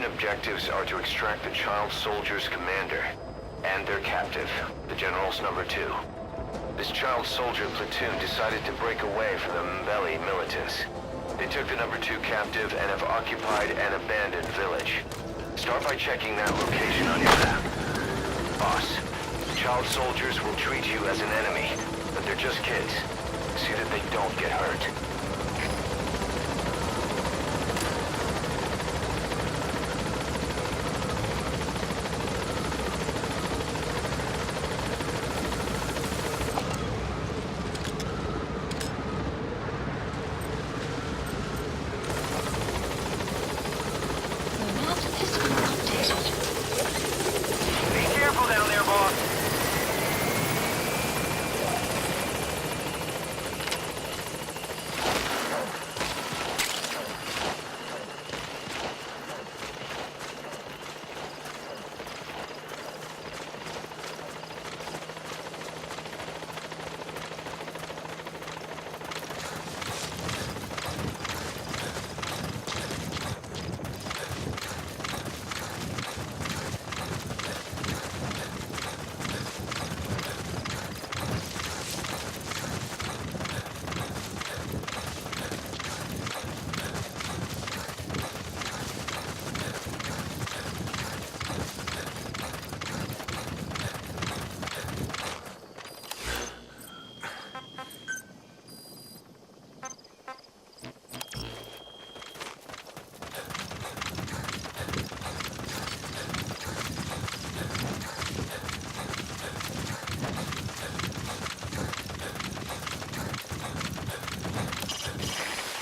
Mission objectives are to extract the child soldier's commander and their captive, the General's number 2. This child soldier platoon decided to break away from the Mbeli militants. They took the number 2 captive and have occupied an abandoned village. Start by checking that location on your map. Boss, child soldiers will treat you as an enemy, but they're just kids. See that they don't get hurt.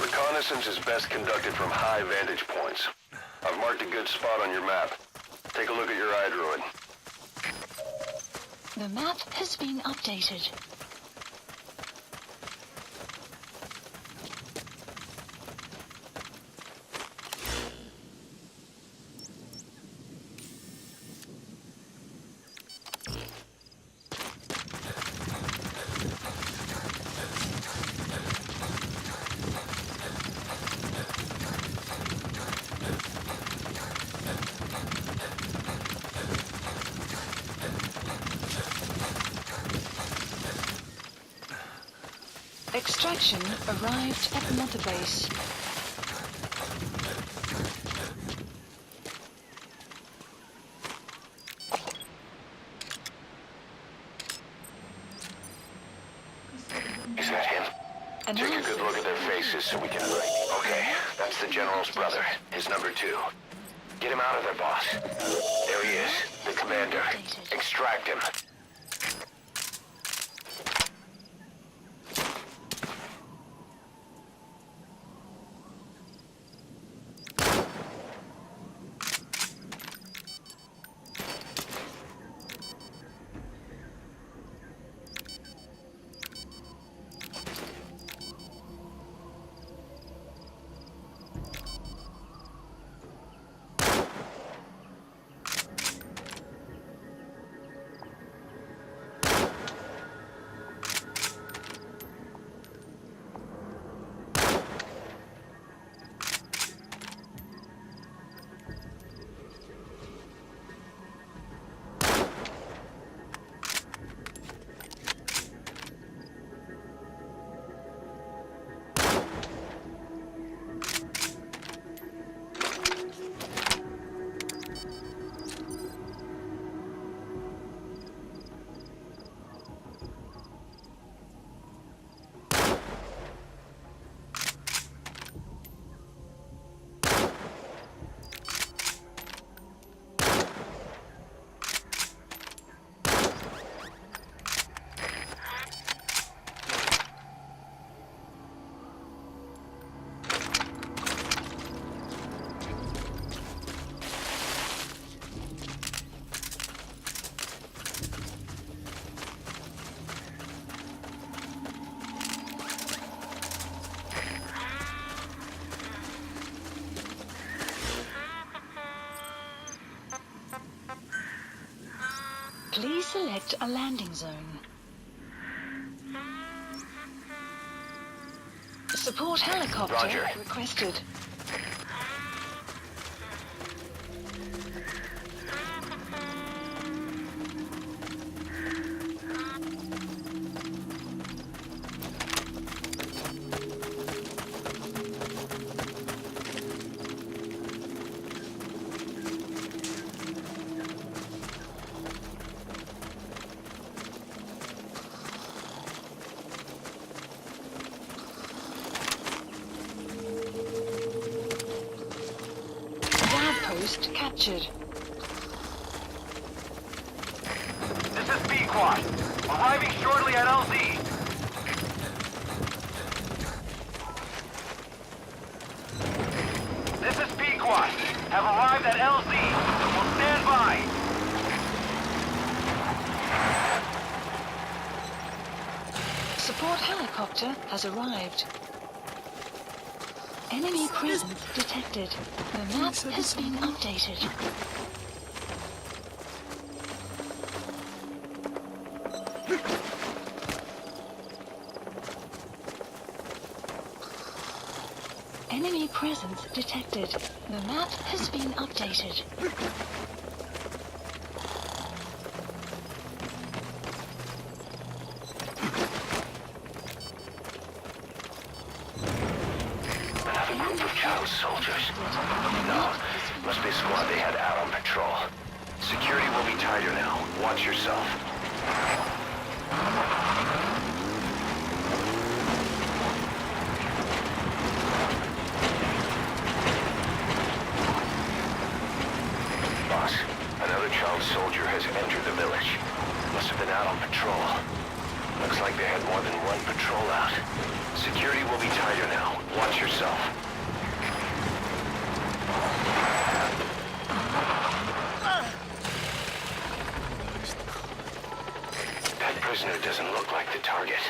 Reconnaissance is best conducted from high vantage points. I've marked a good spot on your map. Take a look at your iDroid. The map has been updated. Extraction arrived at Mother Base. Is that him? Take a good look at their faces so we can... Okay, that's the General's brother, his number 2. Get him out of there, boss. There he is, the commander. Extract him. Please select a landing zone. Support helicopter Roger. requested. captured. This is Pequod. Arriving shortly at LZ. This is Pequod. Have arrived at LZ. Will stand by. Support helicopter has arrived. Enemy presence detected. The map has been updated. Enemy presence detected. The map has been updated. Another group of child soldiers. No, must be a squad they had out on patrol. Security will be tighter now. Watch yourself. Boss, another child soldier has entered the village. Must have been out on patrol. Looks like they had more than one patrol out. Security will be tighter now. Watch yourself. That prisoner doesn't look like the target.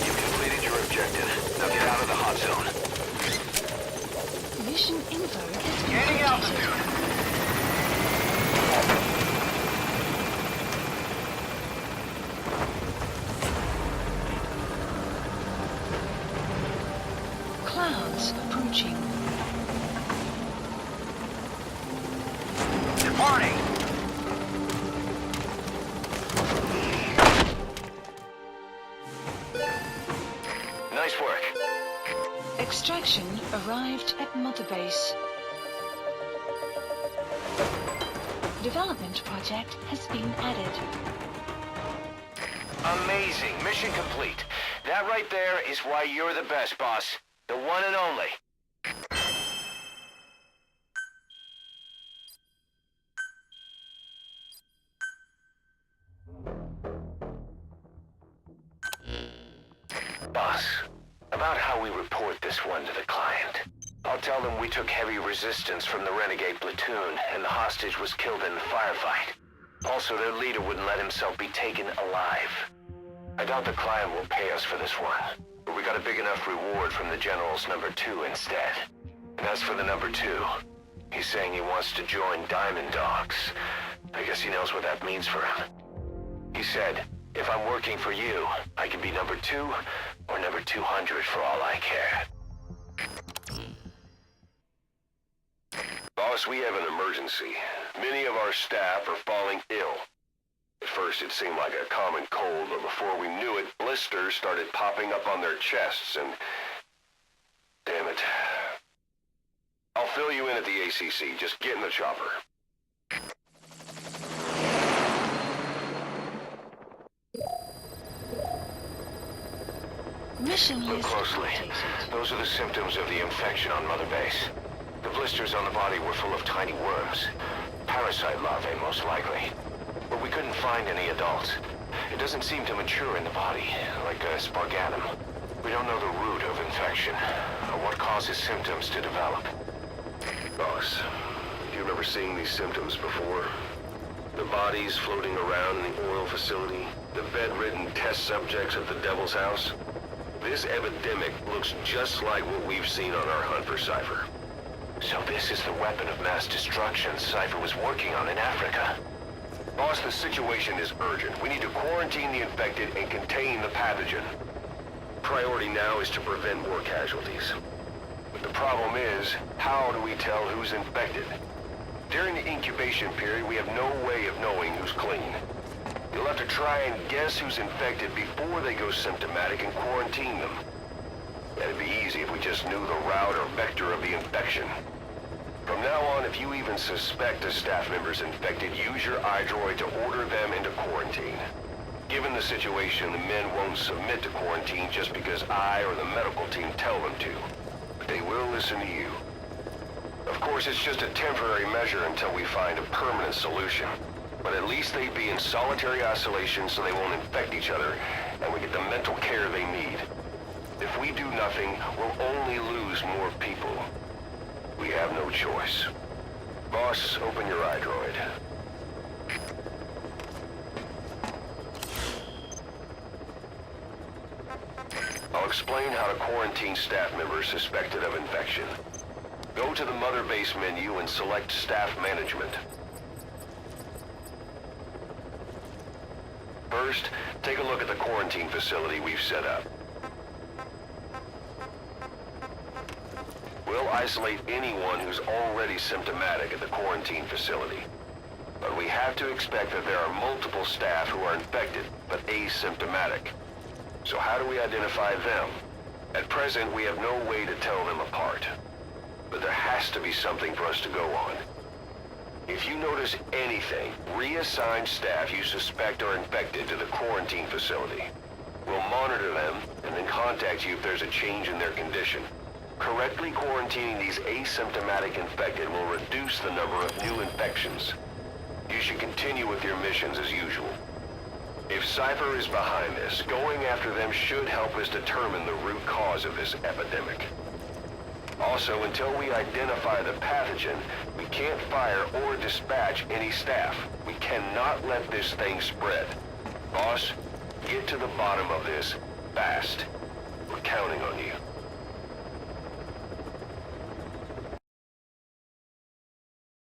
You've completed your objective. Now get out of the hot zone. Mission info has been Gaining updated. altitude. Clouds approaching. Departing. Nice work. Extraction arrived at Mother Base. Development project has been added. Amazing. Mission complete. That right there is why you're the best, boss. The one and only. Boss, about how we report this one to the client. I'll tell them we took heavy resistance from the renegade platoon and the hostage was killed in the firefight. Also, their leader wouldn't let himself be taken alive. I doubt the client will pay us for this one, but we got a big enough reward from the General's number 2 instead. And as for the number 2, he's saying he wants to join Diamond Dogs. I guess he knows what that means for him. He said, if I'm working for you, I can be number 2 or number 200 for all I care. Boss, we have an emergency. Many of our staff are falling ill. At first it seemed like a common cold, but before we knew it, blisters started popping up on their chests and... Damn it. I'll fill you in at the ACC. Just get in the chopper. Mission Look list closely. updated. Those are the symptoms of the infection on Mother Base. The blisters on the body were full of tiny worms. Parasite larvae, most likely. But we couldn't find any adults. It doesn't seem to mature in the body, like a spargatum. We don't know the root of infection. what causes symptoms to develop. Boss, do you remember seeing these symptoms before? The bodies floating around in the oil facility, the bedridden test subjects at the Devil's House. This epidemic looks just like what we've seen on our hunt for Cypher. So this is the weapon of mass destruction Cypher was working on in Africa. Boss, the situation is urgent. We need to quarantine the infected and contain the pathogen. Priority now is to prevent more casualties. But the problem is, how do we tell who's infected? During the incubation period, we have no way of knowing who's clean. You'll have to try and guess who's infected before they go symptomatic and quarantine them. That'd be easy if we just knew the route or vector of the infection. From now on, if you even suspect a staff member's infected, use your iDroid to order them into quarantine. Given the situation, the men won't submit to quarantine just because I or the medical team tell them to. But they will listen to you. Of course, it's just a temporary measure until we find a permanent solution. But at least they'd be in solitary isolation so they won't infect each other, and we get the mental care they need. If we do nothing, we'll only lose more people. We have no choice. Boss, open your iDroid. I'll explain how to quarantine staff members suspected of infection. Go to the Mother Base menu and select Staff Management. First, take a look at the quarantine facility we've set up. We'll isolate anyone who's already symptomatic at the quarantine facility. But we have to expect that there are multiple staff who are infected, but asymptomatic. So how do we identify them? At present, we have no way to tell them apart. But there has to be something for us to go on. If you notice anything, reassign staff you suspect are infected to the quarantine facility. We'll monitor them and then contact you if there's a change in their condition. Correctly quarantining these asymptomatic infected will reduce the number of new infections. You should continue with your missions as usual. If Cypher is behind this, going after them should help us determine the root cause of this epidemic. Also, until we identify the pathogen, we can't fire or dispatch any staff. We cannot let this thing spread. Boss, get to the bottom of this fast. We're counting on you.